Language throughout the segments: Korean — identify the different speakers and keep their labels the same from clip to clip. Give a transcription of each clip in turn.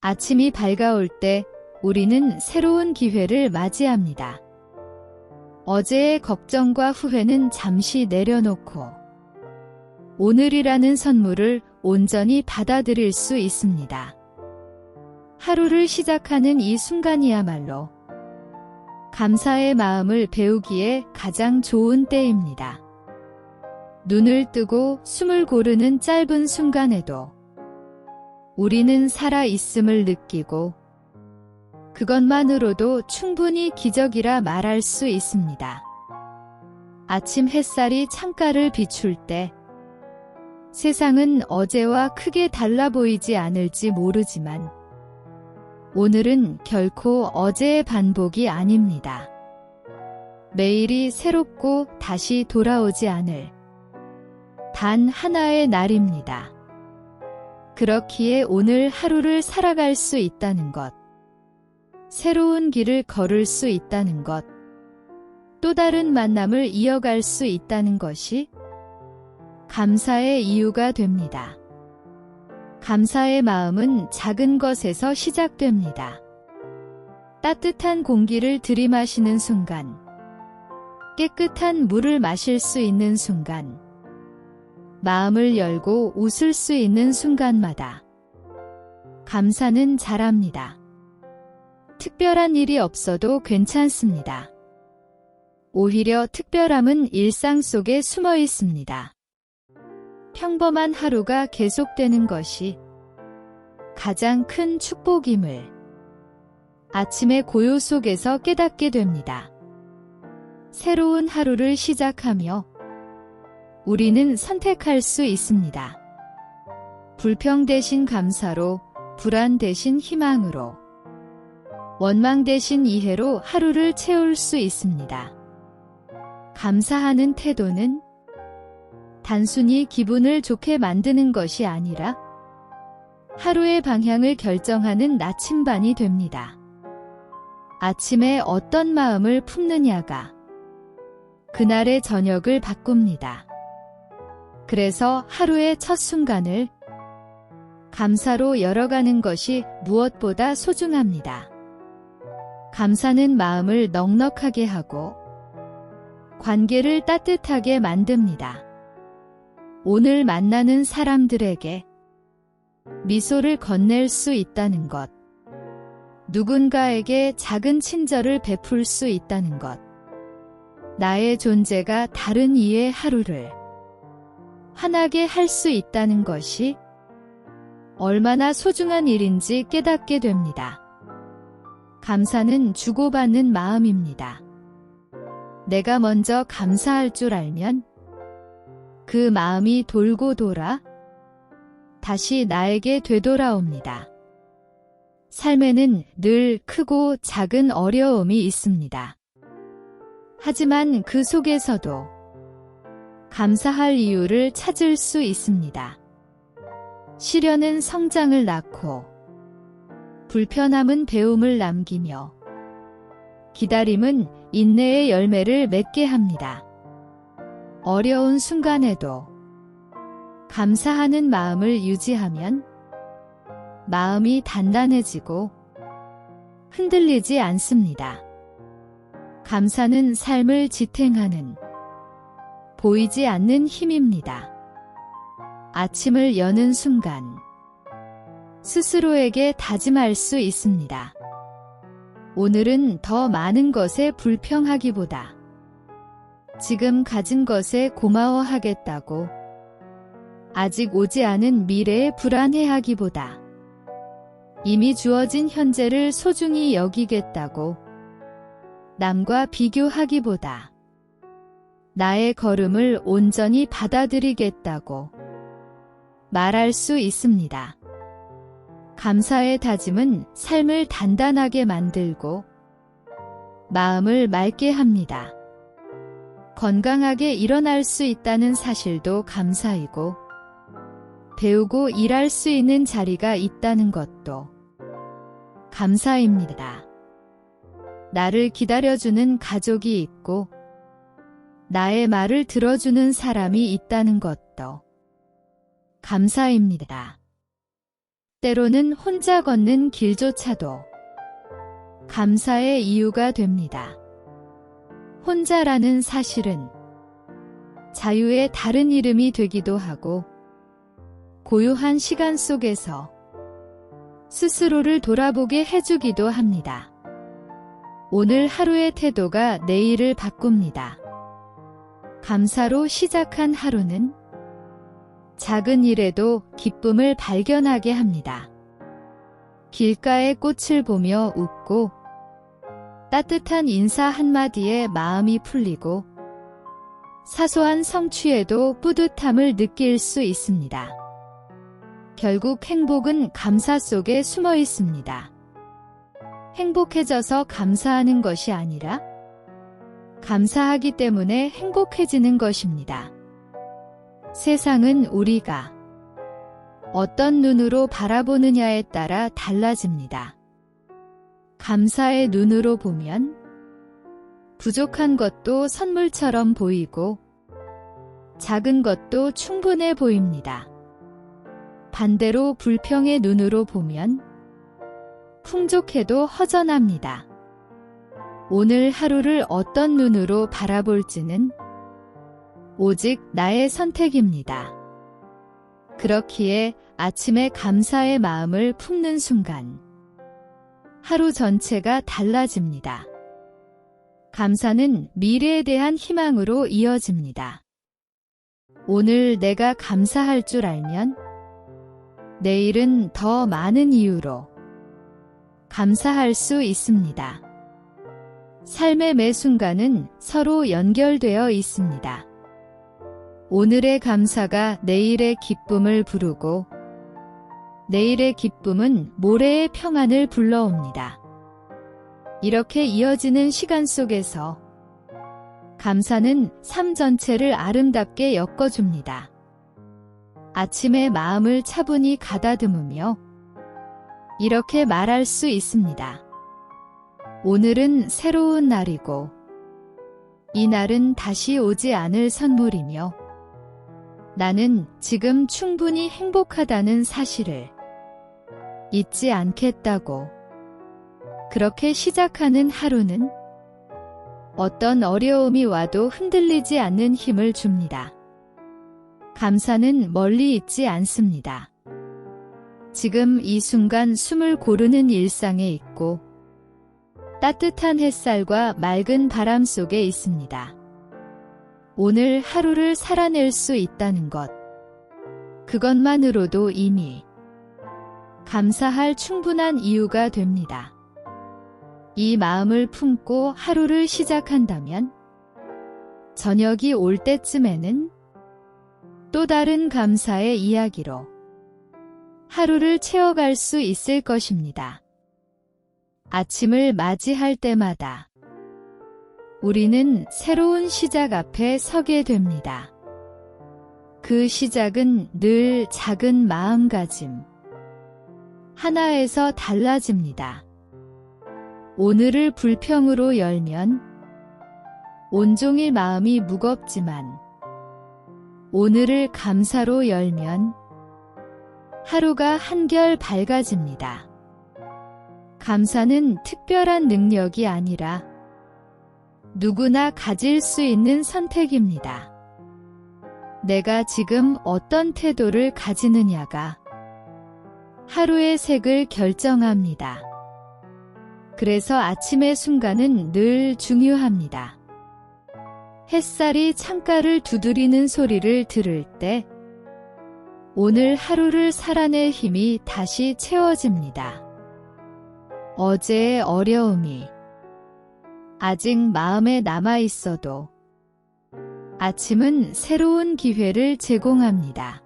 Speaker 1: 아침이 밝아올 때 우리는 새로운 기회를 맞이합니다. 어제의 걱정과 후회는 잠시 내려놓고 오늘이라는 선물을 온전히 받아들일 수 있습니다. 하루를 시작하는 이 순간이야말로 감사의 마음을 배우기에 가장 좋은 때입니다. 눈을 뜨고 숨을 고르는 짧은 순간에도 우리는 살아있음을 느끼고 그것만으로도 충분히 기적이라 말할 수 있습니다. 아침 햇살이 창가를 비출 때 세상은 어제와 크게 달라 보이지 않을지 모르지만 오늘은 결코 어제의 반복이 아닙니다. 매일이 새롭고 다시 돌아오지 않을 단 하나의 날입니다. 그렇기에 오늘 하루를 살아갈 수 있다는 것, 새로운 길을 걸을 수 있다는 것, 또 다른 만남을 이어갈 수 있다는 것이 감사의 이유가 됩니다. 감사의 마음은 작은 것에서 시작됩니다. 따뜻한 공기를 들이마시는 순간, 깨끗한 물을 마실 수 있는 순간, 마음을 열고 웃을 수 있는 순간마다 감사는 자랍니다. 특별한 일이 없어도 괜찮습니다. 오히려 특별함은 일상 속에 숨어 있습니다. 평범한 하루가 계속되는 것이 가장 큰 축복임을 아침의 고요 속에서 깨닫게 됩니다. 새로운 하루를 시작하며 우리는 선택할 수 있습니다. 불평 대신 감사로, 불안 대신 희망으로, 원망 대신 이해로 하루를 채울 수 있습니다. 감사하는 태도는 단순히 기분을 좋게 만드는 것이 아니라 하루의 방향을 결정하는 나침반이 됩니다. 아침에 어떤 마음을 품느냐가 그날의 저녁을 바꿉니다. 그래서 하루의 첫 순간을 감사로 열어가는 것이 무엇보다 소중합니다. 감사는 마음을 넉넉하게 하고 관계를 따뜻하게 만듭니다. 오늘 만나는 사람들에게 미소를 건넬 수 있다는 것, 누군가에게 작은 친절을 베풀 수 있다는 것, 나의 존재가 다른 이의 하루를 환하게 할 수 있다는 것이 얼마나 소중한 일인지 깨닫게 됩니다. 감사는 주고받는 마음입니다. 내가 먼저 감사할 줄 알면 그 마음이 돌고 돌아 다시 나에게 되돌아옵니다. 삶에는 늘 크고 작은 어려움이 있습니다. 하지만 그 속에서도 감사할 이유를 찾을 수 있습니다. 시련은 성장을 낳고 불편함은 배움을 남기며 기다림은 인내의 열매를 맺게 합니다. 어려운 순간에도 감사하는 마음을 유지하면 마음이 단단해지고 흔들리지 않습니다. 감사는 삶을 지탱하는 보이지 않는 힘입니다. 아침을 여는 순간 스스로에게 다짐할 수 있습니다. 오늘은 더 많은 것에 불평하기보다 지금 가진 것에 고마워하겠다고, 아직 오지 않은 미래에 불안해하기보다 이미 주어진 현재를 소중히 여기겠다고, 남과 비교하기보다 나의 걸음을 온전히 받아들이겠다고 말할 수 있습니다. 감사의 다짐은 삶을 단단하게 만들고 마음을 맑게 합니다. 건강하게 일어날 수 있다는 사실도 감사이고, 배우고 일할 수 있는 자리가 있다는 것도 감사입니다. 나를 기다려주는 가족이 있고 나의 말을 들어주는 사람이 있다는 것도 감사입니다. 때로는 혼자 걷는 길조차도 감사의 이유가 됩니다. 혼자라는 사실은 자유의 다른 이름이 되기도 하고 고요한 시간 속에서 스스로를 돌아보게 해주기도 합니다. 오늘 하루의 태도가 내일을 바꿉니다. 감사로 시작한 하루는 작은 일에도 기쁨을 발견하게 합니다. 길가의 꽃을 보며 웃고 따뜻한 인사 한마디에 마음이 풀리고 사소한 성취에도 뿌듯함을 느낄 수 있습니다. 결국 행복은 감사 속에 숨어 있습니다. 행복해져서 감사하는 것이 아니라 감사하기 때문에 행복해지는 것입니다. 세상은 우리가 어떤 눈으로 바라보느냐에 따라 달라집니다. 감사의 눈으로 보면 부족한 것도 선물처럼 보이고 작은 것도 충분해 보입니다. 반대로 불평의 눈으로 보면 풍족해도 허전합니다. 오늘 하루를 어떤 눈으로 바라볼지는 오직 나의 선택입니다. 그렇기에 아침에 감사의 마음을 품는 순간 하루 전체가 달라집니다. 감사는 미래에 대한 희망으로 이어집니다. 오늘 내가 감사할 줄 알면 내일은 더 많은 이유로 감사할 수 있습니다. 삶의 매 순간은 서로 연결되어 있습니다. 오늘의 감사가 내일의 기쁨을 부르고 내일의 기쁨은 모레의 평안을 불러옵니다. 이렇게 이어지는 시간 속에서 감사는 삶 전체를 아름답게 엮어줍니다. 아침에 마음을 차분히 가다듬으며 이렇게 말할 수 있습니다. 오늘은 새로운 날이고 이 날은 다시 오지 않을 선물이며 나는 지금 충분히 행복하다는 사실을 잊지 않겠다고. 그렇게 시작하는 하루는 어떤 어려움이 와도 흔들리지 않는 힘을 줍니다. 감사는 멀리 있지 않습니다. 지금 이 순간 숨을 고르는 일상에 있고 따뜻한 햇살과 맑은 바람 속에 있습니다. 오늘 하루를 살아낼 수 있다는 것, 그것만으로도 이미 감사할 충분한 이유가 됩니다. 이 마음을 품고 하루를 시작한다면 저녁이 올 때쯤에는 또 다른 감사의 이야기로 하루를 채워갈 수 있을 것입니다. 아침을 맞이할 때마다 우리는 새로운 시작 앞에 서게 됩니다. 그 시작은 늘 작은 마음가짐 하나에서 달라집니다. 오늘을 불평으로 열면 온종일 마음이 무겁지만 오늘을 감사로 열면 하루가 한결 밝아집니다. 감사는 특별한 능력이 아니라 누구나 가질 수 있는 선택입니다. 내가 지금 어떤 태도를 가지느냐가 하루의 색을 결정합니다. 그래서 아침의 순간은 늘 중요합니다. 햇살이 창가를 두드리는 소리를 들을 때 오늘 하루를 살아낼 힘이 다시 채워집니다. 어제의 어려움이 아직 마음에 남아 있어도 아침은 새로운 기회를 제공합니다.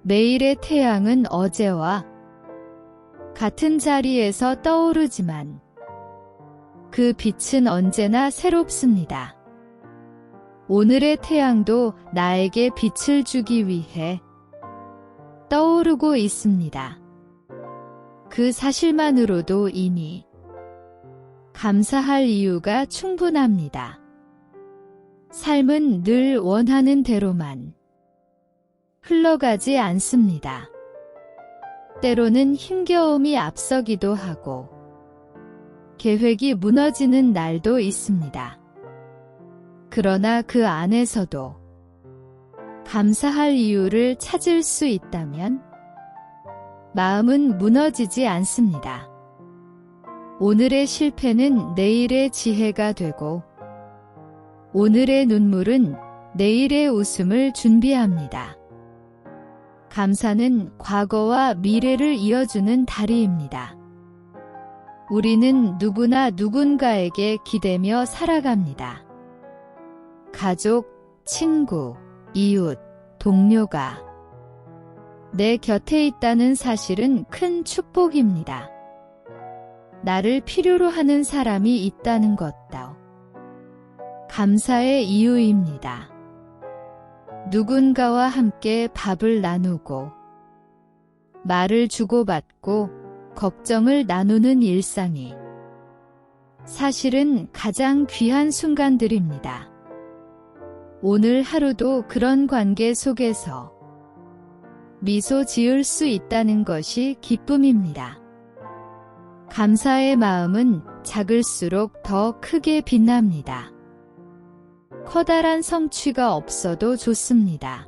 Speaker 1: 매일의 태양은 어제와 같은 자리에서 떠오르지만 그 빛은 언제나 새롭습니다. 오늘의 태양도 나에게 빛을 주기 위해 떠오르고 있습니다. 그 사실만으로도 이미 감사할 이유가 충분합니다. 삶은 늘 원하는 대로만 흘러가지 않습니다. 때로는 힘겨움이 앞서기도 하고 계획이 무너지는 날도 있습니다. 그러나 그 안에서도 감사할 이유를 찾을 수 있다면 마음은 무너지지 않습니다. 오늘의 실패는 내일의 지혜가 되고 오늘의 눈물은 내일의 웃음을 준비합니다. 감사는 과거와 미래를 이어주는 다리입니다. 우리는 누구나 누군가에게 기대며 살아갑니다. 가족, 친구, 이웃, 동료가 내 곁에 있다는 사실은 큰 축복입니다. 나를 필요로 하는 사람이 있다는 것도 감사의 이유입니다. 누군가와 함께 밥을 나누고 말을 주고받고 걱정을 나누는 일상이 사실은 가장 귀한 순간들입니다. 오늘 하루도 그런 관계 속에서 미소 지을 수 있다는 것이 기쁨입니다. 감사의 마음은 작을수록 더 크게 빛납니다. 커다란 성취가 없어도 좋습니다.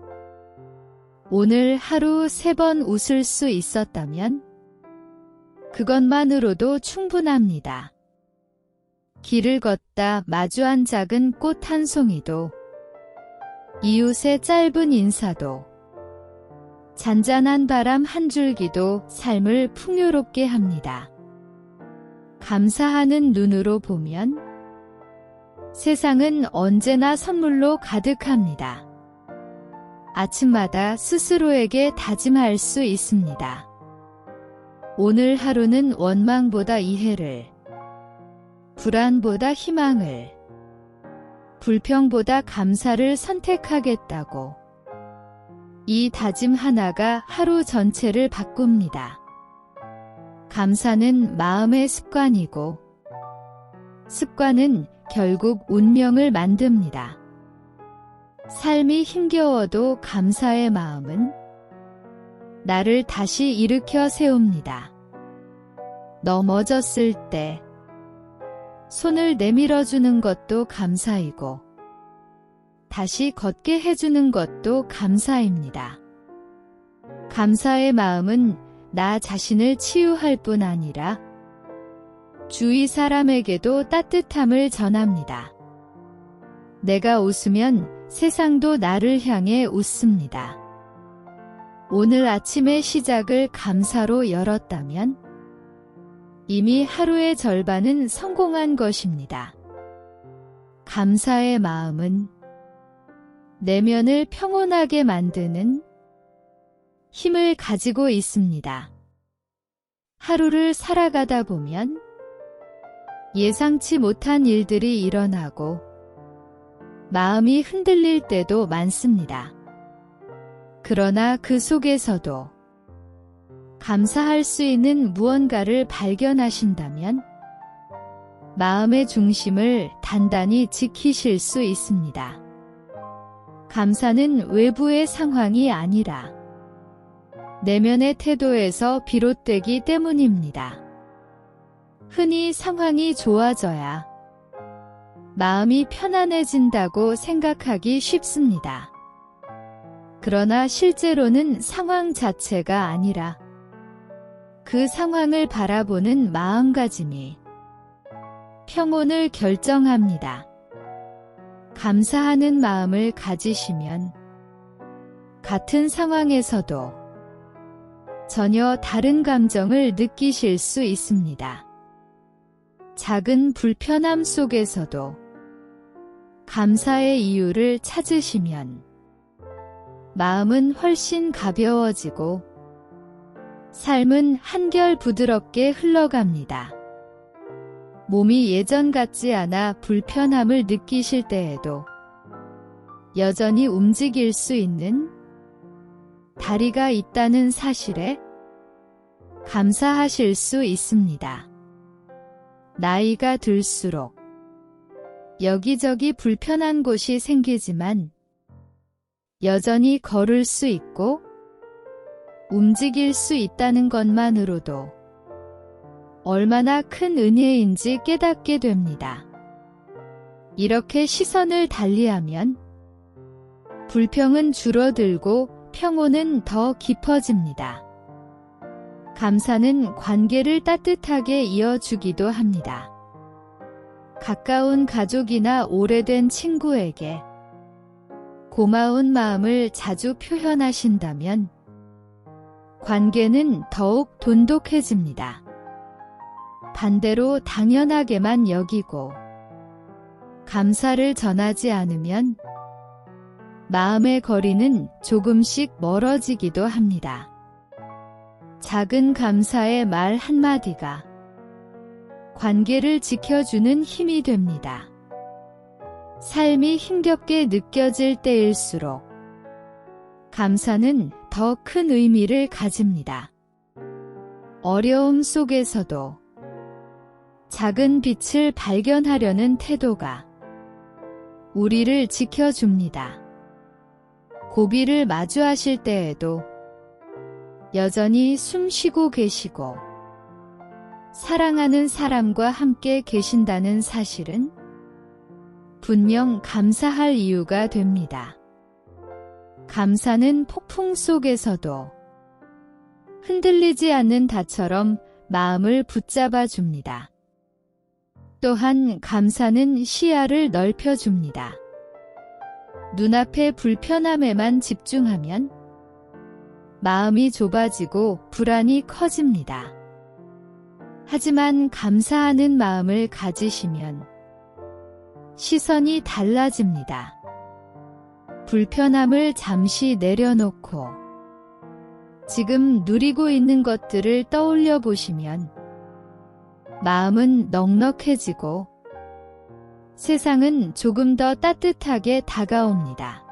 Speaker 1: 오늘 하루 3번 웃을 수 있었다면 그것만으로도 충분합니다. 길을 걷다 마주한 작은 꽃 한 송이도 이웃의 짧은 인사도 잔잔한 바람 한 줄기도 삶을 풍요롭게 합니다. 감사하는 눈으로 보면 세상은 언제나 선물로 가득합니다. 아침마다 스스로에게 다짐할 수 있습니다. 오늘 하루는 원망보다 이해를, 불안보다 희망을, 불평보다 감사를 선택하겠다고. 이 다짐 하나가 하루 전체를 바꿉니다. 감사는 마음의 습관이고 습관은 결국 운명을 만듭니다. 삶이 힘겨워도 감사의 마음은 나를 다시 일으켜 세웁니다. 넘어졌을 때 손을 내밀어주는 것도 감사이고 다시 걷게 해주는 것도 감사입니다. 감사의 마음은 나 자신을 치유할 뿐 아니라 주위 사람에게도 따뜻함을 전합니다. 내가 웃으면 세상도 나를 향해 웃습니다. 오늘 아침의 시작을 감사로 열었다면 이미 하루의 절반은 성공한 것입니다. 감사의 마음은 내면을 평온하게 만드는 힘을 가지고 있습니다. 하루를 살아가다 보면 예상치 못한 일들이 일어나고 마음이 흔들릴 때도 많습니다. 그러나 그 속에서도 감사할 수 있는 무언가를 발견하신다면 마음의 중심을 단단히 지키실 수 있습니다. 감사는 외부의 상황이 아니라 내면의 태도에서 비롯되기 때문입니다. 흔히 상황이 좋아져야 마음이 편안해진다고 생각하기 쉽습니다. 그러나 실제로는 상황 자체가 아니라 그 상황을 바라보는 마음가짐이 평온을 결정합니다. 감사하는 마음을 가지시면 같은 상황에서도 전혀 다른 감정을 느끼실 수 있습니다. 작은 불편함 속에서도 감사의 이유를 찾으시면 마음은 훨씬 가벼워지고 삶은 한결 부드럽게 흘러갑니다. 몸이 예전 같지 않아 불편함을 느끼실 때에도 여전히 움직일 수 있는 다리가 있다는 사실에 감사하실 수 있습니다. 나이가 들수록 여기저기 불편한 곳이 생기지만 여전히 걸을 수 있고 움직일 수 있다는 것만으로도 얼마나 큰 은혜인지 깨닫게 됩니다. 이렇게 시선을 달리하면 불평은 줄어들고 평온은 더 깊어집니다. 감사는 관계를 따뜻하게 이어주기도 합니다. 가까운 가족이나 오래된 친구에게 고마운 마음을 자주 표현하신다면 관계는 더욱 돈독해집니다. 반대로 당연하게만 여기고 감사를 전하지 않으면 마음의 거리는 조금씩 멀어지기도 합니다. 작은 감사의 말 한마디가 관계를 지켜주는 힘이 됩니다. 삶이 힘겹게 느껴질 때일수록 감사는 더 큰 의미를 가집니다. 어려움 속에서도 작은 빛을 발견하려는 태도가 우리를 지켜줍니다. 고비를 마주하실 때에도 여전히 숨 쉬고 계시고 사랑하는 사람과 함께 계신다는 사실은 분명 감사할 이유가 됩니다. 감사는 폭풍 속에서도 흔들리지 않는 닷처럼 마음을 붙잡아 줍니다. 또한 감사는 시야를 넓혀줍니다. 눈앞의 불편함에만 집중하면 마음이 좁아지고 불안이 커집니다. 하지만 감사하는 마음을 가지시면 시선이 달라집니다. 불편함을 잠시 내려놓고 지금 누리고 있는 것들을 떠올려 보시면 마음은 넉넉해지고 세상은 조금 더 따뜻하게 다가옵니다.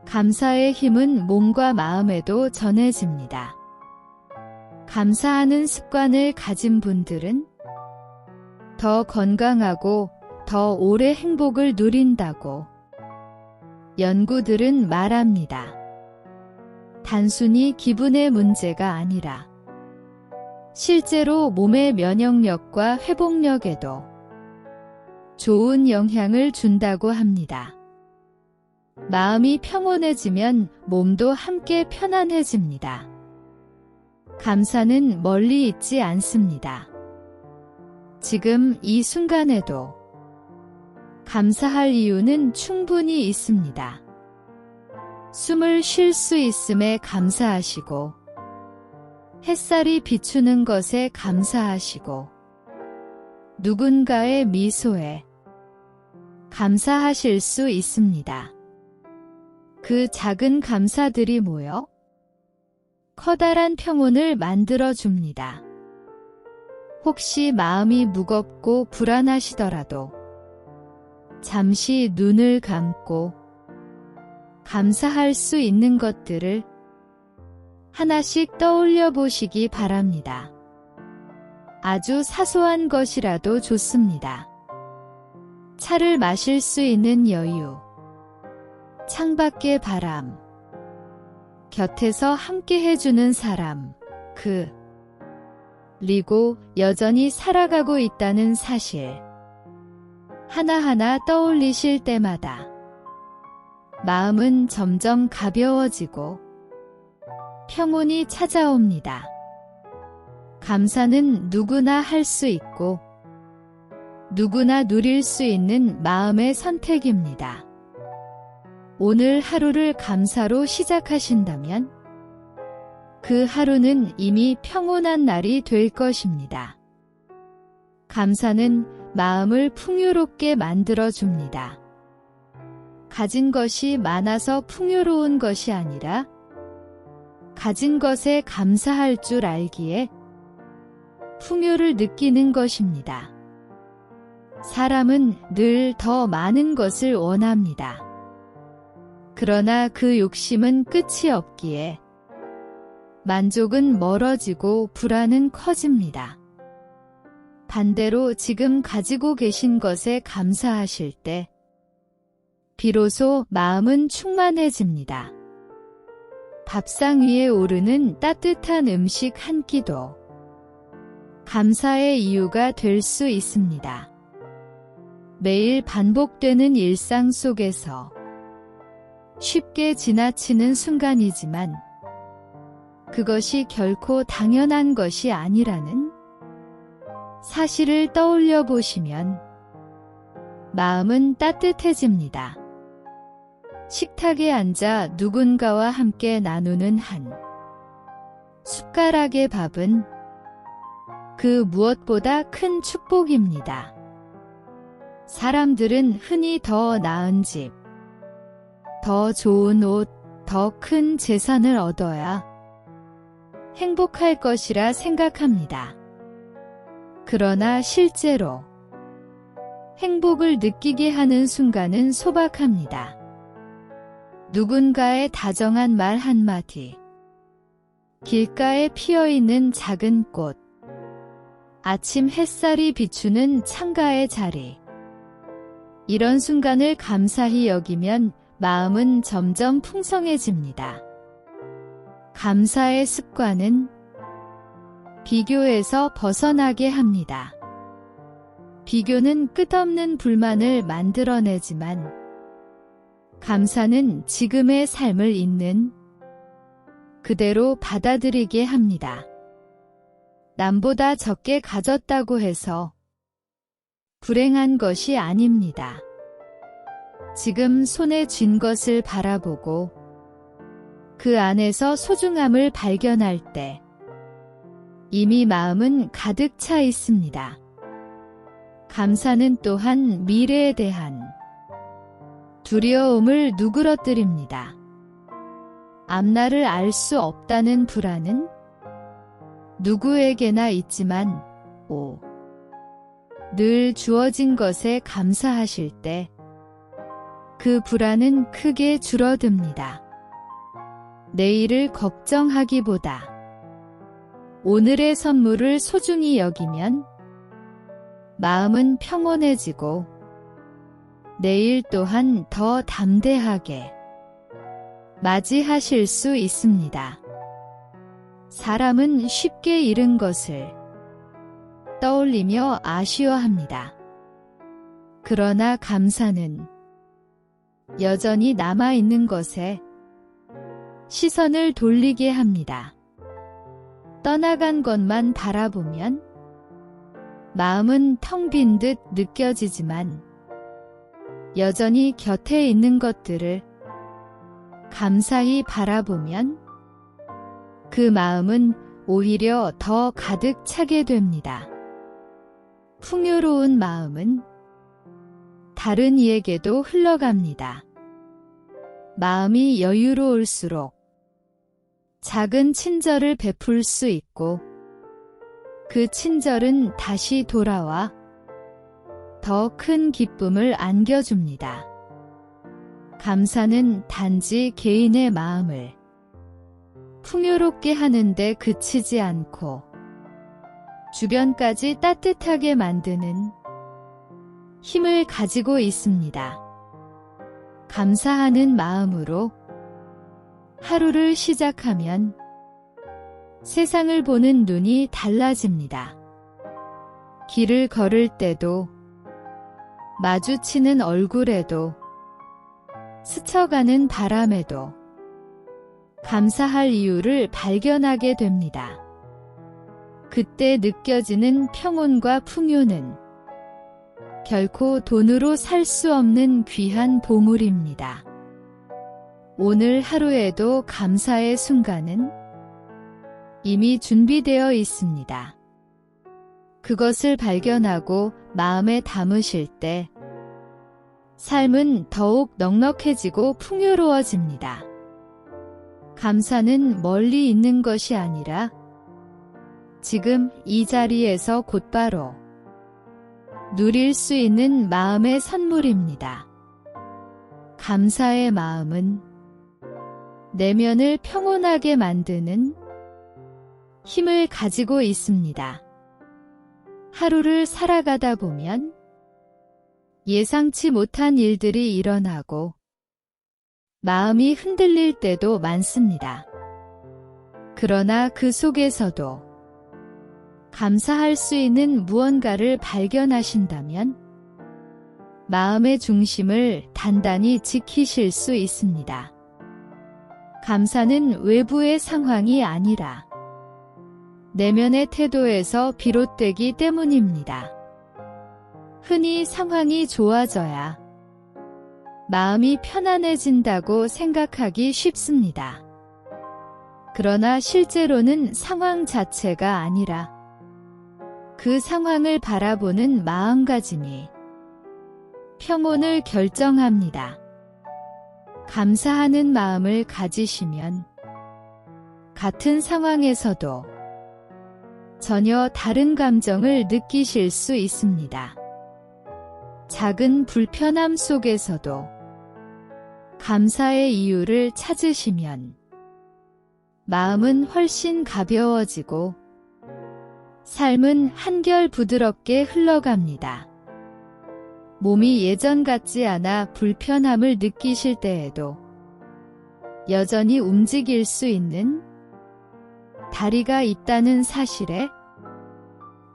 Speaker 1: 감사의 힘은 몸과 마음에도 전해집니다. 감사하는 습관을 가진 분들은 더 건강하고 더 오래 행복을 누린다고 연구들은 말합니다. 단순히 기분의 문제가 아니라 실제로 몸의 면역력과 회복력에도 좋은 영향을 준다고 합니다. 마음이 평온해지면 몸도 함께 편안해집니다. 감사는 멀리 있지 않습니다. 지금 이 순간에도 감사할 이유는 충분히 있습니다. 숨을 쉴 수 있음에 감사하시고 햇살이 비추는 것에 감사하시고 누군가의 미소에 감사하실 수 있습니다. 그 작은 감사들이 모여 커다란 평온을 만들어 줍니다. 혹시 마음이 무겁고 불안하시더라도 잠시 눈을 감고 감사할 수 있는 것들을 하나씩 떠올려 보시기 바랍니다. 아주 사소한 것이라도 좋습니다. 차를 마실 수 있는 여유, 창밖의 바람, 곁에서 함께 해주는 사람, 그리고 여전히 살아가고 있다는 사실. 하나하나 떠올리실 때마다 마음은 점점 가벼워지고 평온이 찾아옵니다. 감사는 누구나 할 수 있고 누구나 누릴 수 있는 마음의 선택입니다. 오늘 하루를 감사로 시작하신다면 그 하루는 이미 평온한 날이 될 것입니다. 감사는 마음을 풍요롭게 만들어줍니다. 가진 것이 많아서 풍요로운 것이 아니라 가진 것에 감사할 줄 알기에 풍요를 느끼는 것입니다. 사람은 늘 더 많은 것을 원합니다. 그러나 그 욕심은 끝이 없기에 만족은 멀어지고 불안은 커집니다. 반대로 지금 가지고 계신 것에 감사하실 때 비로소 마음은 충만해집니다. 밥상 위에 오르는 따뜻한 음식 한 끼도 감사의 이유가 될 수 있습니다. 매일 반복되는 일상 속에서 쉽게 지나치는 순간이지만 그것이 결코 당연한 것이 아니라는 사실을 떠올려 보시면 마음은 따뜻해집니다. 식탁에 앉아 누군가와 함께 나누는 한 숟가락의 밥은 그 무엇보다 큰 축복입니다. 사람들은 흔히 더 나은 집, 더 좋은 옷, 더 큰 재산을 얻어야 행복할 것이라 생각합니다. 그러나 실제로 행복을 느끼게 하는 순간은 소박합니다. 누군가의 다정한 말 한마디, 길가에 피어있는 작은 꽃, 아침 햇살이 비추는 창가의 자리. 이런 순간을 감사히 여기면 마음은 점점 풍성해집니다. 감사의 습관은 비교에서 벗어나게 합니다. 비교는 끝없는 불만을 만들어내지만 감사는 지금의 삶을 있는 그대로 받아들이게 합니다. 남보다 적게 가졌다고 해서 불행한 것이 아닙니다. 지금 손에 쥔 것을 바라보고 그 안에서 소중함을 발견할 때 이미 마음은 가득 차 있습니다. 감사는 또한 미래에 대한 두려움을 누그러뜨립니다. 앞날을 알 수 없다는 불안은 누구에게나 있지만 늘 주어진 것에 감사하실 때 그 불안은 크게 줄어듭니다. 내일을 걱정하기보다 오늘의 선물을 소중히 여기면 마음은 평온해지고 내일 또한 더 담대하게 맞이하실 수 있습니다. 사람은 쉽게 잃은 것을 떠올리며 아쉬워합니다. 그러나 감사는 여전히 남아있는 것에 시선을 돌리게 합니다. 떠나간 것만 바라보면 마음은 텅 빈 듯 느껴지지만 여전히 곁에 있는 것들을 감사히 바라보면 그 마음은 오히려 더 가득 차게 됩니다. 풍요로운 마음은 다른 이에게도 흘러갑니다. 마음이 여유로울수록 작은 친절을 베풀 수 있고 그 친절은 다시 돌아와 더 큰 기쁨을 안겨줍니다. 감사는 단지 개인의 마음을 풍요롭게 하는데 그치지 않고 주변까지 따뜻하게 만드는 힘을 가지고 있습니다. 감사하는 마음으로 하루를 시작하면 세상을 보는 눈이 달라집니다. 길을 걸을 때도 마주치는 얼굴에도 스쳐가는 바람에도 감사할 이유를 발견하게 됩니다. 그때 느껴지는 평온과 풍요는 결코 돈으로 살 수 없는 귀한 보물입니다. 오늘 하루에도 감사의 순간은 이미 준비되어 있습니다. 그것을 발견하고 마음에 담으실 때 삶은 더욱 넉넉해지고 풍요로워집니다. 감사는 멀리 있는 것이 아니라 지금 이 자리에서 곧바로 누릴 수 있는 마음의 선물입니다. 감사의 마음은 내면을 평온하게 만드는 힘을 가지고 있습니다. 하루를 살아가다 보면 예상치 못한 일들이 일어나고 마음이 흔들릴 때도 많습니다. 그러나 그 속에서도 감사할 수 있는 무언가를 발견하신다면 마음의 중심을 단단히 지키실 수 있습니다. 감사는 외부의 상황이 아니라 내면의 태도에서 비롯되기 때문입니다. 흔히 상황이 좋아져야 마음이 편안해진다고 생각하기 쉽습니다. 그러나 실제로는 상황 자체가 아니라 그 상황을 바라보는 마음가짐이 평온을 결정합니다. 감사하는 마음을 가지시면 같은 상황에서도 전혀 다른 감정을 느끼실 수 있습니다. 작은 불편함 속에서도 감사의 이유를 찾으시면 마음은 훨씬 가벼워지고 삶은 한결 부드럽게 흘러갑니다. 몸이 예전 같지 않아 불편함을 느끼실 때에도 여전히 움직일 수 있는 다리가 있다는 사실에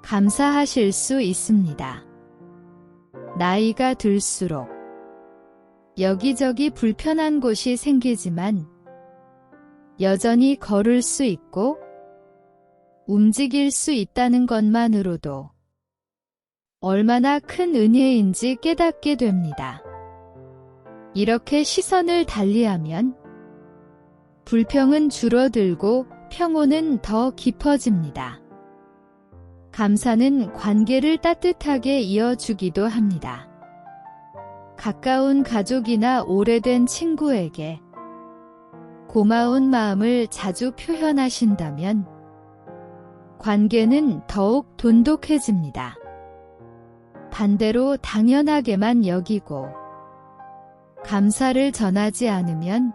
Speaker 1: 감사하실 수 있습니다. 나이가 들수록 여기저기 불편한 곳이 생기지만 여전히 걸을 수 있고 움직일 수 있다는 것만으로도 얼마나 큰 은혜인지 깨닫게 됩니다. 이렇게 시선을 달리하면 불평은 줄어들고 평온은 더 깊어집니다. 감사는 관계를 따뜻하게 이어주기도 합니다. 가까운 가족이나 오래된 친구에게 고마운 마음을 자주 표현하신다면 관계는 더욱 돈독해집니다. 반대로 당연하게만 여기고 감사를 전하지 않으면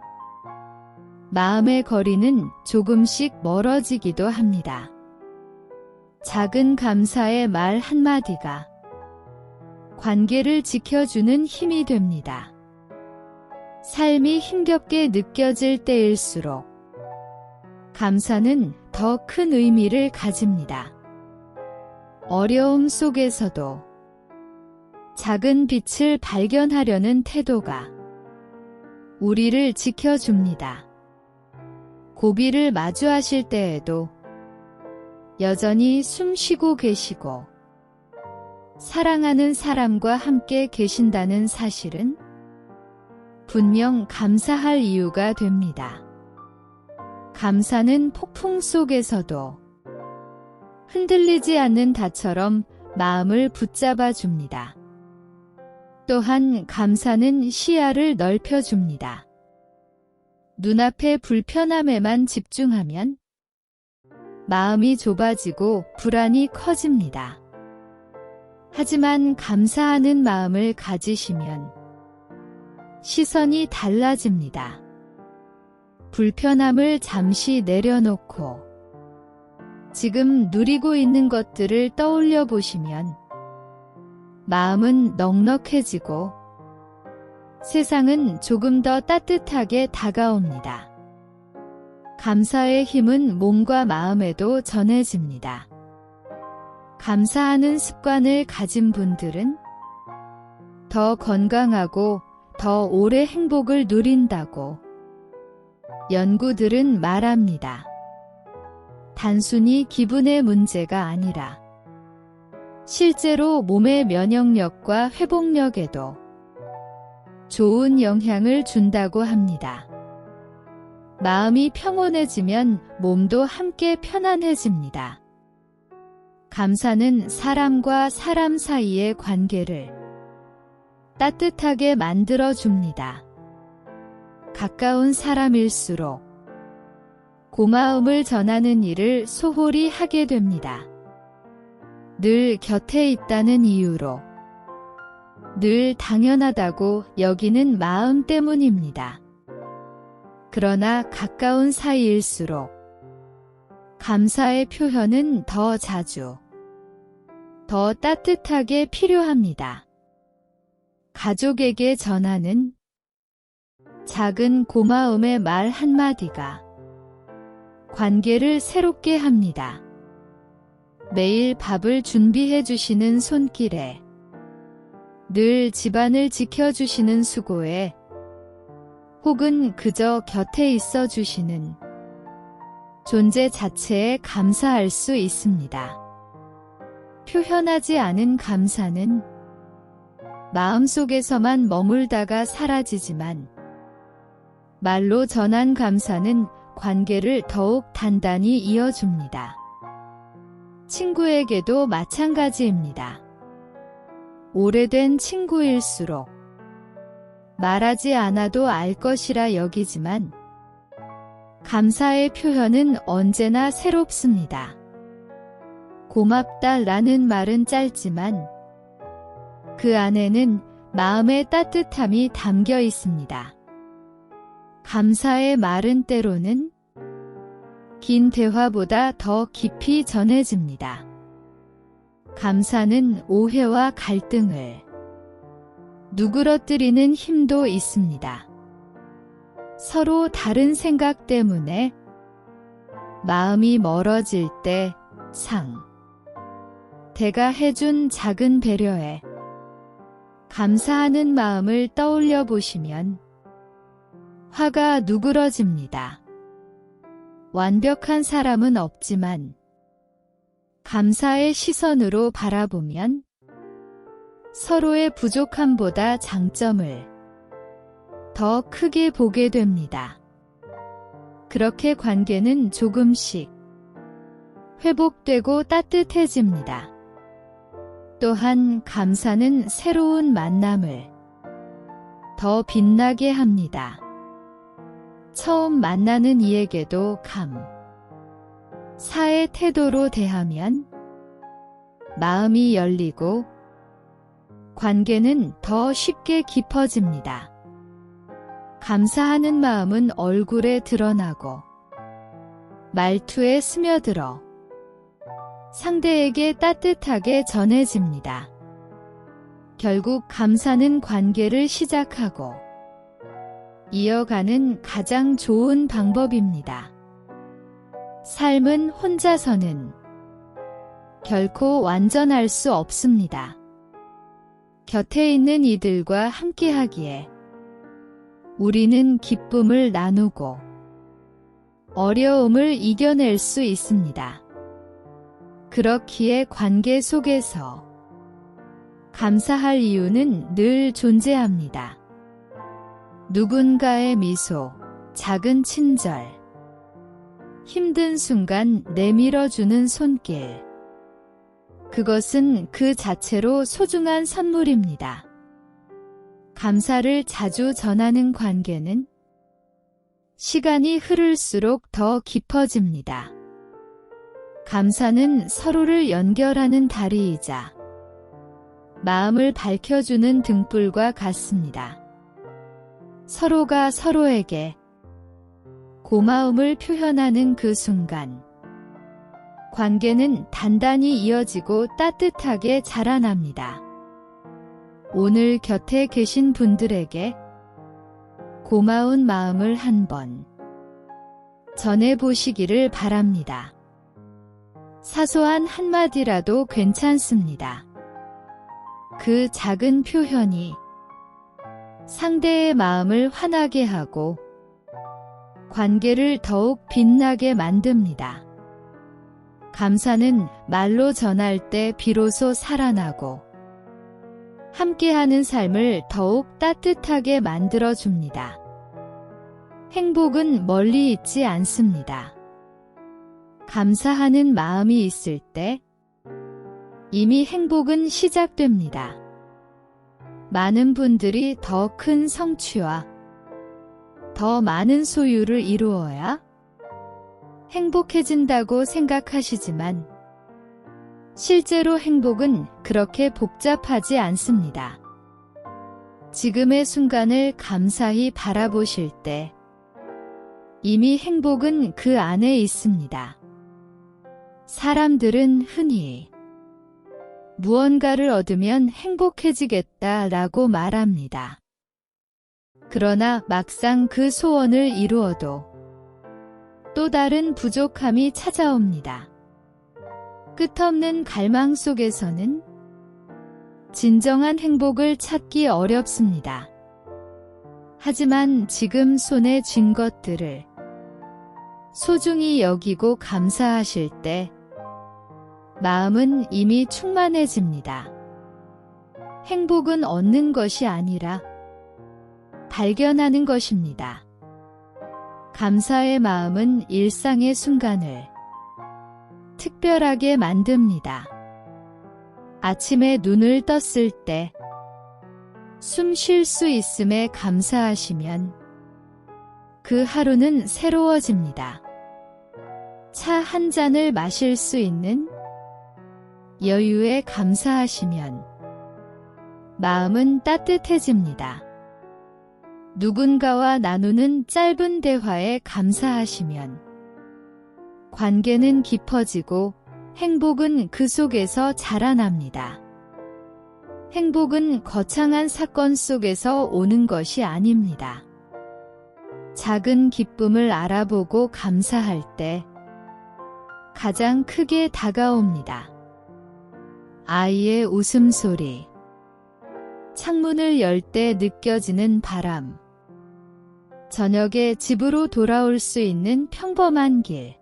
Speaker 1: 마음의 거리는 조금씩 멀어지기도 합니다. 작은 감사의 말 한마디가 관계를 지켜주는 힘이 됩니다. 삶이 힘겹게 느껴질 때일수록 감사는 더 큰 의미를 가집니다. 어려움 속에서도 작은 빛을 발견하려는 태도가 우리를 지켜줍니다. 고비를 마주하실 때에도 여전히 숨 쉬고 계시고 사랑하는 사람과 함께 계신다는 사실은 분명 감사할 이유가 됩니다. 감사는 폭풍 속에서도 흔들리지 않는 닷처럼 마음을 붙잡아 줍니다. 또한 감사는 시야를 넓혀줍니다. 눈앞의 불편함에만 집중하면 마음이 좁아지고 불안이 커집니다. 하지만 감사하는 마음을 가지시면 시선이 달라집니다. 불편함을 잠시 내려놓고 지금 누리고 있는 것들을 떠올려 보시면 마음은 넉넉해지고 세상은 조금 더 따뜻하게 다가옵니다. 감사의 힘은 몸과 마음에도 전해집니다. 감사하는 습관을 가진 분들은 더 건강하고 더 오래 행복을 누린다고 연구들은 말합니다. 단순히 기분의 문제가 아니라 실제로 몸의 면역력과 회복력에도 좋은 영향을 준다고 합니다. 마음이 평온해지면 몸도 함께 편안해집니다. 감사는 사람과 사람 사이의 관계를 따뜻하게 만들어줍니다. 가까운 사람일수록 고마움을 전하는 일을 소홀히 하게 됩니다. 늘 곁에 있다는 이유로 늘 당연하다고 여기는 마음 때문입니다. 그러나 가까운 사이일수록 감사의 표현은 더 자주, 더 따뜻하게 필요합니다. 가족에게 전하는 작은 고마움의 말 한마디가 관계를 새롭게 합니다. 매일 밥을 준비해 주시는 손길에, 늘 집안을 지켜주시는 수고에, 혹은 그저 곁에 있어 주시는 존재 자체에 감사할 수 있습니다. 표현하지 않은 감사는 마음속에서만 머물다가 사라지지만, 말로 전한 감사는 관계를 더욱 단단히 이어줍니다. 친구에게도 마찬가지입니다. 오래된 친구일수록 말하지 않아도 알 것이라 여기지만, 감사의 표현은 언제나 새롭습니다. 고맙다라는 말은 짧지만 그 안에는 마음의 따뜻함이 담겨 있습니다. 감사의 말은 때로는 긴 대화보다 더 깊이 전해집니다. 감사는 오해와 갈등을 누그러뜨리는 힘도 있습니다. 서로 다른 생각 때문에 마음이 멀어질 때 상대가 해준 작은 배려에 감사하는 마음을 떠올려 보시면 화가 누그러집니다. 완벽한 사람은 없지만 감사의 시선으로 바라보면 서로의 부족함보다 장점을 더 크게 보게 됩니다. 그렇게 관계는 조금씩 회복되고 따뜻해집니다. 또한 감사는 새로운 만남을 더 빛나게 합니다. 처음 만나는 이에게도 감사의 태도로 대하면 마음이 열리고 관계는 더 쉽게 깊어집니다. 감사하는 마음은 얼굴에 드러나고 말투에 스며들어 상대에게 따뜻하게 전해집니다. 결국 감사는 관계를 시작하고 이어가는 가장 좋은 방법입니다. 삶은 혼자서는 결코 완전할 수 없습니다. 곁에 있는 이들과 함께하기에 우리는 기쁨을 나누고 어려움을 이겨낼 수 있습니다. 그렇기에 관계 속에서 감사할 이유는 늘 존재합니다. 누군가의 미소, 작은 친절, 힘든 순간 내밀어주는 손길. 그것은 그 자체로 소중한 선물입니다. 감사를 자주 전하는 관계는 시간이 흐를수록 더 깊어집니다. 감사는 서로를 연결하는 다리이자 마음을 밝혀주는 등불과 같습니다. 서로가 서로에게 고마움을 표현하는 그 순간, 관계는 단단히 이어지고 따뜻하게 자라납니다. 오늘 곁에 계신 분들에게 고마운 마음을 한번 전해보시기를 바랍니다. 사소한 한마디라도 괜찮습니다. 그 작은 표현이 상대의 마음을 환하게 하고 관계를 더욱 빛나게 만듭니다. 감사는 말로 전할 때 비로소 살아나고 함께하는 삶을 더욱 따뜻하게 만들어줍니다. 행복은 멀리 있지 않습니다. 감사하는 마음이 있을 때 이미 행복은 시작됩니다. 많은 분들이 더 큰 성취와 더 많은 소유를 이루어야 행복해진다고 생각하시지만 실제로 행복은 그렇게 복잡하지 않습니다. 지금의 순간을 감사히 바라보실 때 이미 행복은 그 안에 있습니다. 사람들은 흔히 무언가를 얻으면 행복해지겠다라고 말합니다. 그러나 막상 그 소원을 이루어도 또 다른 부족함이 찾아옵니다. 끝없는 갈망 속에서는 진정한 행복을 찾기 어렵습니다. 하지만 지금 손에 쥔 것들을 소중히 여기고 감사하실 때 마음은 이미 충만해집니다. 행복은 얻는 것이 아니라 발견하는 것입니다. 감사의 마음은 일상의 순간을 특별하게 만듭니다. 아침에 눈을 떴을 때 숨 쉴 수 있음에 감사하시면 그 하루는 새로워집니다. 차 한 잔을 마실 수 있는 여유에 감사하시면 마음은 따뜻해집니다. 누군가와 나누는 짧은 대화에 감사하시면 관계는 깊어지고 행복은 그 속에서 자라납니다. 행복은 거창한 사건 속에서 오는 것이 아닙니다. 작은 기쁨을 알아보고 감사할 때 가장 크게 다가옵니다. 아이의 웃음소리, 창문을 열 때 느껴지는 바람, 저녁에 집으로 돌아올 수 있는 평범한 길.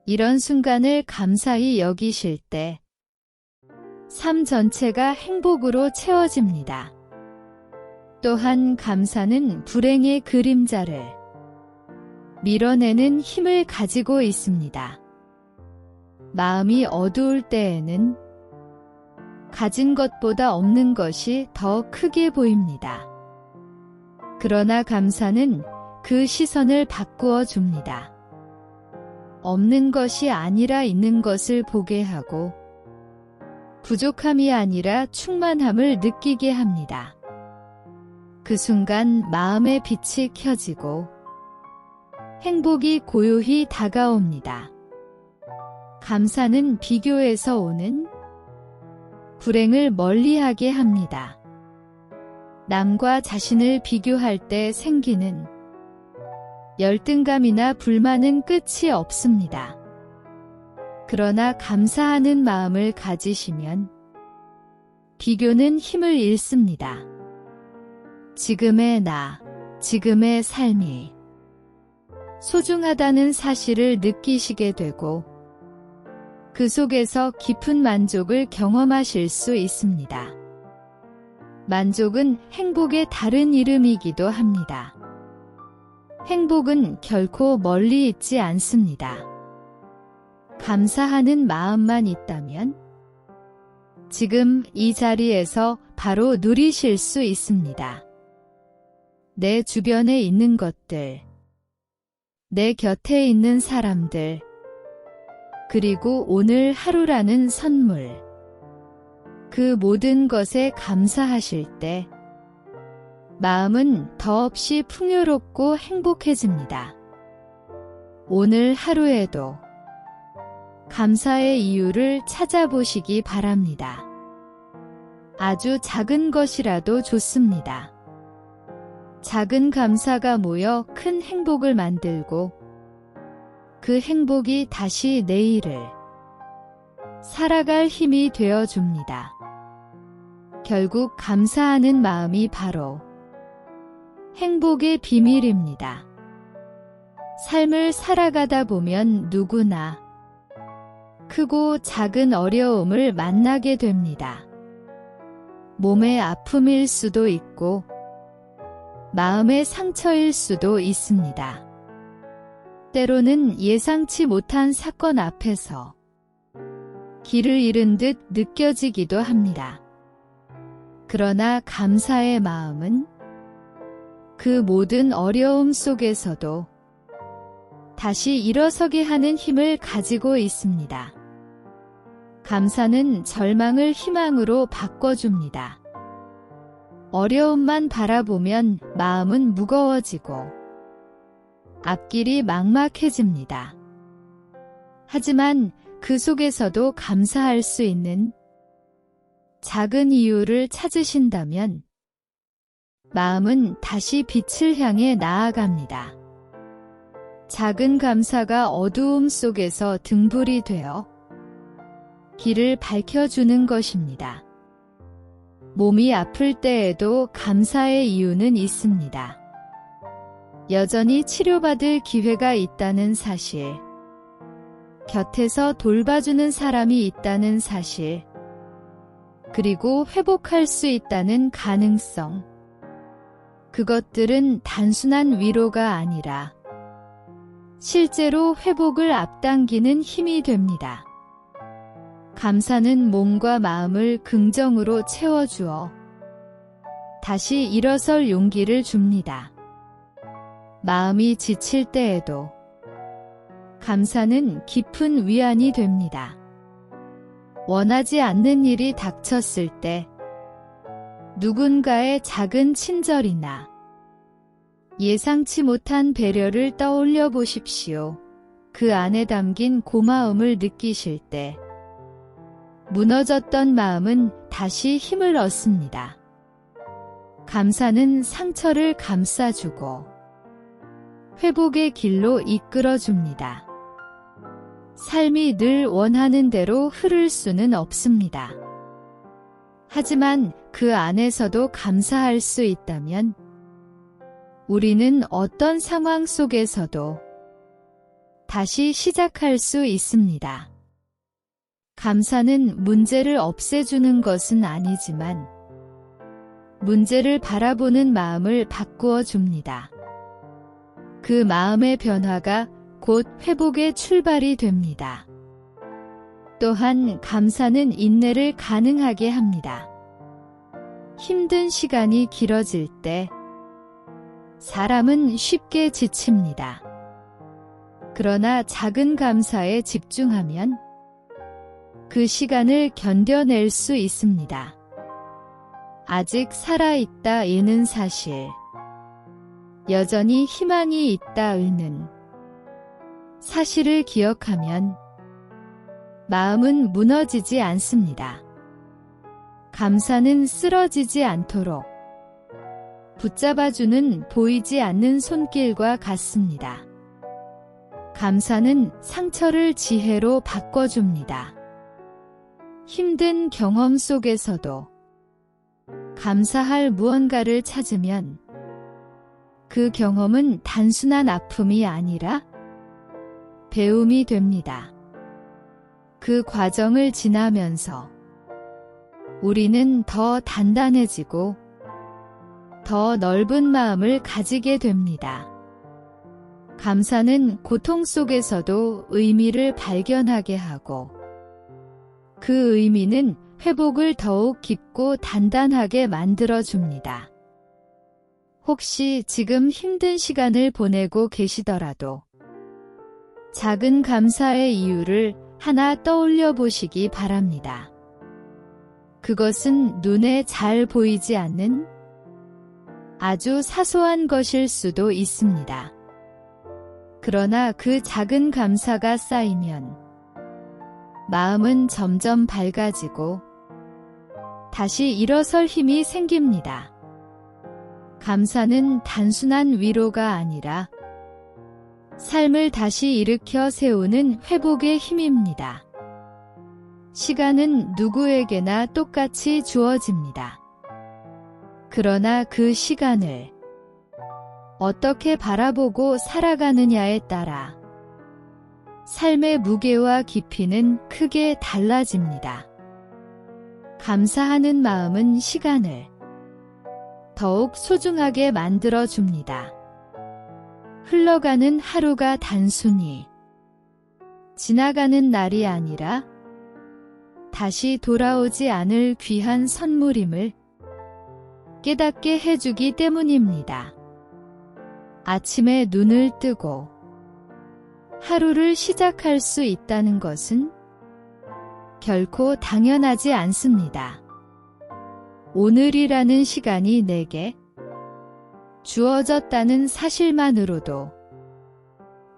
Speaker 1: 이런 순간을 감사히 여기실 때 삶 전체가 행복으로 채워집니다. 또한 감사는 불행의 그림자를 밀어내는 힘을 가지고 있습니다. 마음이 어두울 때에는 가진 것보다 없는 것이 더 크게 보입니다. 그러나 감사는 그 시선을 바꾸어 줍니다. 없는 것이 아니라 있는 것을 보게 하고 부족함이 아니라 충만함을 느끼게 합니다. 그 순간 마음의 빛이 켜지고 행복이 고요히 다가옵니다. 감사는 비교에서 오는 불행을 멀리하게 합니다. 남과 자신을 비교할 때 생기는 열등감이나 불만은 끝이 없습니다. 그러나 감사하는 마음을 가지시면 비교는 힘을 잃습니다. 지금의 나, 지금의 삶이 소중하다는 사실을 느끼시게 되고 그 속에서 깊은 만족을 경험하실 수 있습니다. 만족은 행복의 다른 이름이기도 합니다. 행복은 결코 멀리 있지 않습니다. 감사하는 마음만 있다면 지금 이 자리에서 바로 누리실 수 있습니다. 내 주변에 있는 것들, 내 곁에 있는 사람들, 그리고 오늘 하루라는 선물, 그 모든 것에 감사하실 때 마음은 더없이 풍요롭고 행복해집니다. 오늘 하루에도 감사의 이유를 찾아보시기 바랍니다. 아주 작은 것이라도 좋습니다. 작은 감사가 모여 큰 행복을 만들고 그 행복이 다시 내일을 살아갈 힘이 되어줍니다. 결국 감사하는 마음이 바로 행복의 비밀입니다. 삶을 살아가다 보면 누구나 크고 작은 어려움을 만나게 됩니다. 몸의 아픔일 수도 있고 마음의 상처일 수도 있습니다. 때로는 예상치 못한 사건 앞에서 길을 잃은 듯 느껴지기도 합니다. 그러나 감사의 마음은 그 모든 어려움 속에서도 다시 일어서게 하는 힘을 가지고 있습니다. 감사는 절망을 희망으로 바꿔줍니다. 어려움만 바라보면 마음은 무거워지고 앞길이 막막해집니다. 하지만 그 속에서도 감사할 수 있는 작은 이유를 찾으신다면 마음은 다시 빛을 향해 나아갑니다. 작은 감사가 어두움 속에서 등불이 되어 길을 밝혀주는 것입니다. 몸이 아플 때에도 감사의 이유는 있습니다. 여전히 치료받을 기회가 있다는 사실, 곁에서 돌봐주는 사람이 있다는 사실, 그리고 회복할 수 있다는 가능성. 그것들은 단순한 위로가 아니라 실제로 회복을 앞당기는 힘이 됩니다. 감사는 몸과 마음을 긍정으로 채워주어 다시 일어설 용기를 줍니다. 마음이 지칠 때에도 감사는 깊은 위안이 됩니다. 원하지 않는 일이 닥쳤을 때 누군가의 작은 친절이나 예상치 못한 배려를 떠올려 보십시오. 그 안에 담긴 고마움을 느끼실 때 무너졌던 마음은 다시 힘을 얻습니다. 감사는 상처를 감싸주고 회복의 길로 이끌어줍니다. 삶이 늘 원하는 대로 흐를 수는 없습니다. 하지만 그 안에서도 감사할 수 있다면 우리는 어떤 상황 속에서도 다시 시작할 수 있습니다. 감사는 문제를 없애주는 것은 아니지만 문제를 바라보는 마음을 바꾸어 줍니다. 그 마음의 변화가 곧 회복의 출발이 됩니다. 또한 감사는 인내를 가능하게 합니다. 힘든 시간이 길어질 때 사람은 쉽게 지칩니다. 그러나 작은 감사에 집중하면 그 시간을 견뎌낼 수 있습니다. 아직 살아있다는 사실, 여전히 희망이 있다는 사실을 기억하면 마음은 무너지지 않습니다. 감사는 쓰러지지 않도록 붙잡아주는 보이지 않는 손길과 같습니다. 감사는 상처를 지혜로 바꿔줍니다. 힘든 경험 속에서도 감사할 무언가를 찾으면 그 경험은 단순한 아픔이 아니라 배움이 됩니다. 그 과정을 지나면서 우리는 더 단단해지고 더 넓은 마음을 가지게 됩니다. 감사는 고통 속에서도 의미를 발견하게 하고 그 의미는 회복을 더욱 깊고 단단하게 만들어줍니다. 혹시 지금 힘든 시간을 보내고 계시더라도 작은 감사의 이유를 하나 떠올려 보시기 바랍니다. 그것은 눈에 잘 보이지 않는 아주 사소한 것일 수도 있습니다. 그러나 그 작은 감사가 쌓이면 마음은 점점 밝아지고 다시 일어설 힘이 생깁니다. 감사는 단순한 위로가 아니라 삶을 다시 일으켜 세우는 회복의 힘입니다. 시간은 누구에게나 똑같이 주어집니다. 그러나 그 시간을 어떻게 바라보고 살아가느냐에 따라 삶의 무게와 깊이는 크게 달라집니다. 감사하는 마음은 시간을 더욱 소중하게 만들어줍니다. 흘러가는 하루가 단순히 지나가는 날이 아니라 다시 돌아오지 않을 귀한 선물임을 깨닫게 해주기 때문입니다. 아침에 눈을 뜨고 하루를 시작할 수 있다는 것은 결코 당연하지 않습니다. 오늘이라는 시간이 내게 주어졌다는 사실만으로도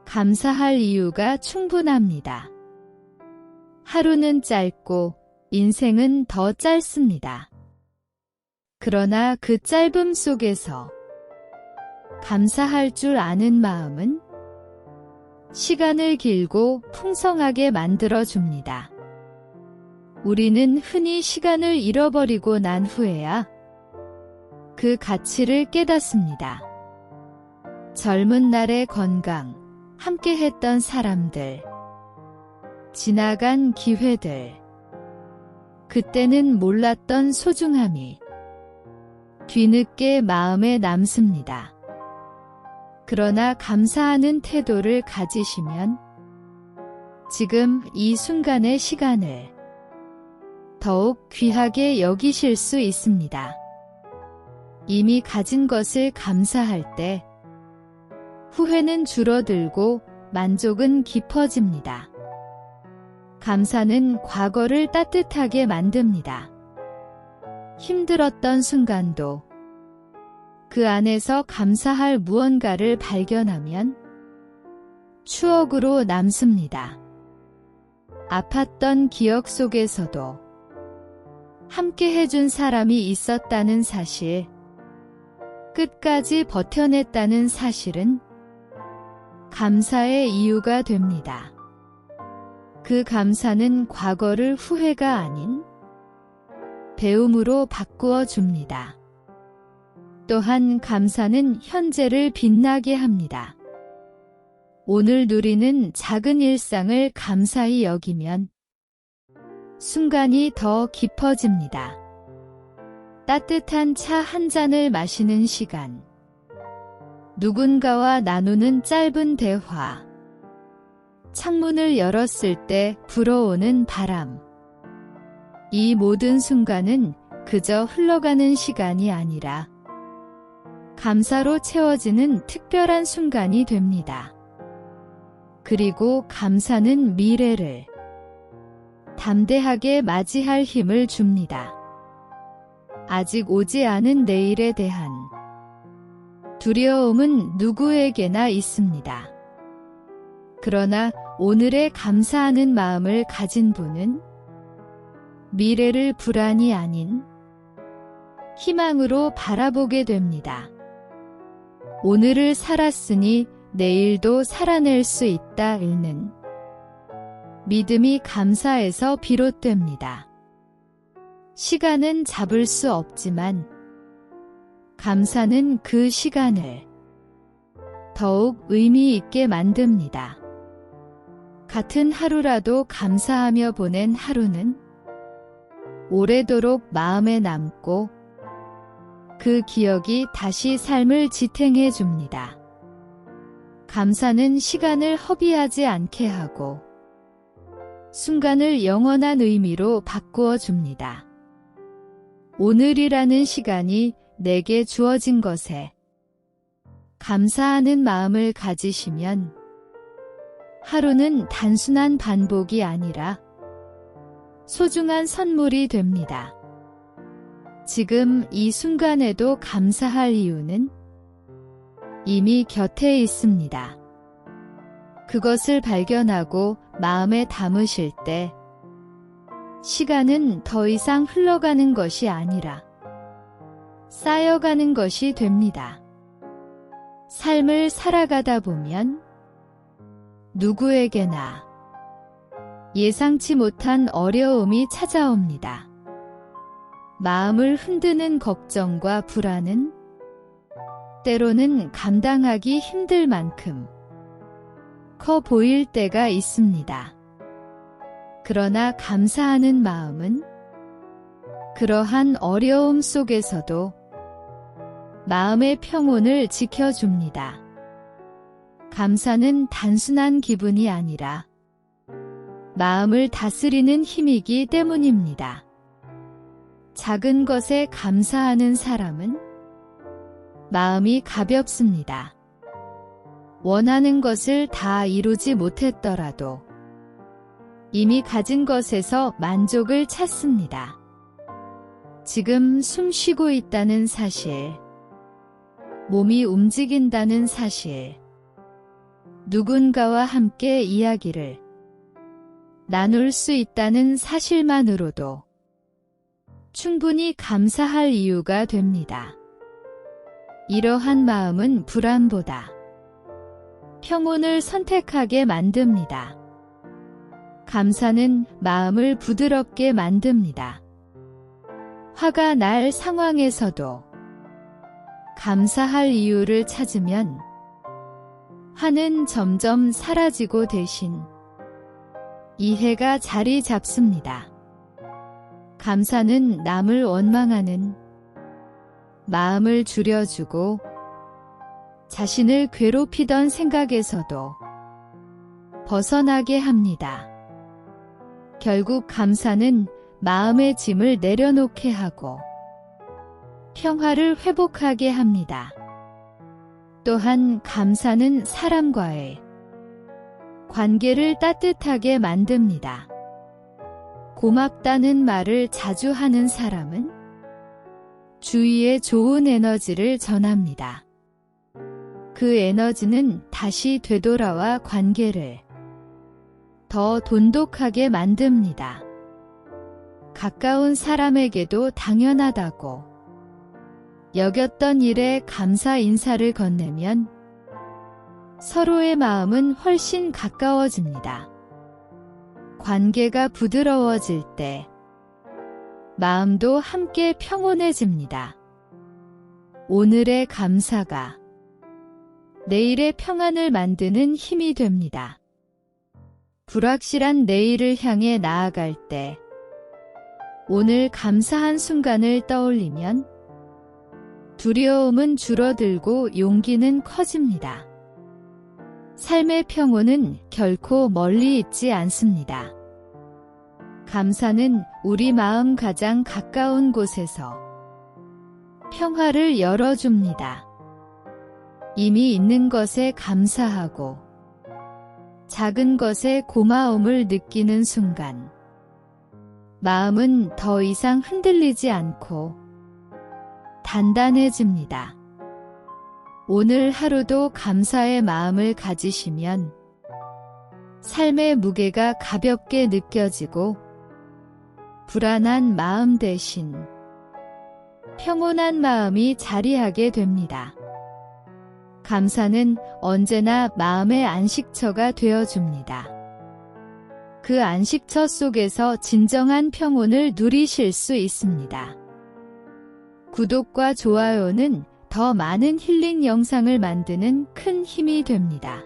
Speaker 1: 감사할 이유가 충분합니다. 하루는 짧고 인생은 더 짧습니다. 그러나 그 짧음 속에서 감사할 줄 아는 마음은 시간을 길고 풍성하게 만들어줍니다. 우리는 흔히 시간을 잃어버리고 난 후에야 그 가치를 깨닫습니다. 젊은 날의 건강, 함께 했던 사람들, 지나간 기회들, 그때는 몰랐던 소중함이 뒤늦게 마음에 남습니다. 그러나 감사하는 태도를 가지시면 지금 이 순간의 시간을 더욱 귀하게 여기실 수 있습니다. 이미 가진 것을 감사할 때 후회는 줄어들고 만족은 깊어집니다. 감사는 과거를 따뜻하게 만듭니다. 힘들었던 순간도 그 안에서 감사할 무언가를 발견하면 추억으로 남습니다. 아팠던 기억 속에서도 함께 해준 사람이 있었다는 사실, 끝까지 버텨냈다는 사실은 감사의 이유가 됩니다. 그 감사는 과거를 후회가 아닌 배움으로 바꾸어 줍니다. 또한 감사는 현재를 빛나게 합니다. 오늘 누리는 작은 일상을 감사히 여기면 순간이 더 깊어집니다. 따뜻한 차 한 잔을 마시는 시간, 누군가와 나누는 짧은 대화, 창문을 열었을 때 불어오는 바람. 이 모든 순간은 그저 흘러가는 시간이 아니라 감사로 채워지는 특별한 순간이 됩니다. 그리고 감사는 미래를 담대하게 맞이할 힘을 줍니다. 아직 오지 않은 내일에 대한 두려움은 누구에게나 있습니다. 그러나 오늘에 감사하는 마음을 가진 분은 미래를 불안이 아닌 희망으로 바라보게 됩니다. 오늘을 살았으니 내일도 살아낼 수 있다는 믿음이 감사에서 비롯됩니다. 시간은 잡을 수 없지만 감사는 그 시간을 더욱 의미 있게 만듭니다. 같은 하루라도 감사하며 보낸 하루는 오래도록 마음에 남고 그 기억이 다시 삶을 지탱해 줍니다. 감사는 시간을 허비하지 않게 하고 순간을 영원한 의미로 바꾸어 줍니다. 오늘이라는 시간이 내게 주어진 것에 감사하는 마음을 가지시면 하루는 단순한 반복이 아니라 소중한 선물이 됩니다. 지금 이 순간에도 감사할 이유는 이미 곁에 있습니다. 그것을 발견하고 마음에 담으실 때 시간은 더 이상 흘러가는 것이 아니라 쌓여가는 것이 됩니다. 삶을 살아가다 보면 누구에게나 예상치 못한 어려움이 찾아옵니다. 마음을 흔드는 걱정과 불안은 때로는 감당하기 힘들 만큼 커 보일 때가 있습니다. 그러나 감사하는 마음은 그러한 어려움 속에서도 마음의 평온을 지켜줍니다. 감사는 단순한 기분이 아니라 마음을 다스리는 힘이기 때문입니다. 작은 것에 감사하는 사람은 마음이 가볍습니다. 원하는 것을 다 이루지 못했더라도 이미 가진 것에서 만족을 찾습니다. 지금 숨 쉬고 있다는 사실, 몸이 움직인다는 사실, 누군가와 함께 이야기를 나눌 수 있다는 사실만으로도 충분히 감사할 이유가 됩니다. 이러한 마음은 불안보다 평온을 선택하게 만듭니다. 감사는 마음을 부드럽게 만듭니다. 화가 날 상황에서도 감사할 이유를 찾으면 화는 점점 사라지고 대신 이해가 자리 잡습니다. 감사는 남을 원망하는 마음을 줄여주고 자신을 괴롭히던 생각에서도 벗어나게 합니다. 결국 감사는 마음의 짐을 내려놓게 하고 평화를 회복하게 합니다. 또한 감사는 사람과의 관계를 따뜻하게 만듭니다. 고맙다는 말을 자주 하는 사람은 주위에 좋은 에너지를 전합니다. 그 에너지는 다시 되돌아와 관계를 더 돈독하게 만듭니다. 가까운 사람에게도 당연하다고 여겼던 일에 감사 인사를 건네면 서로의 마음은 훨씬 가까워집니다. 관계가 부드러워질 때 마음도 함께 평온해집니다. 오늘의 감사가 내일의 평안을 만드는 힘이 됩니다. 불확실한 내일을 향해 나아갈 때 오늘 감사한 순간을 떠올리면 두려움은 줄어들고 용기는 커집니다. 삶의 평온은 결코 멀리 있지 않습니다. 감사는 우리 마음 가장 가까운 곳에서 평화를 열어줍니다. 이미 있는 것에 감사하고 작은 것에 고마움을 느끼는 순간 마음은 더 이상 흔들리지 않고 단단해집니다. 오늘 하루도 감사의 마음을 가지시면 삶의 무게가 가볍게 느껴지고 불안한 마음 대신 평온한 마음이 자리하게 됩니다. 감사는 언제나 마음의 안식처가 되어줍니다. 그 안식처 속에서 진정한 평온을 누리실 수 있습니다. 구독과 좋아요는 더 많은 힐링 영상을 만드는 큰 힘이 됩니다.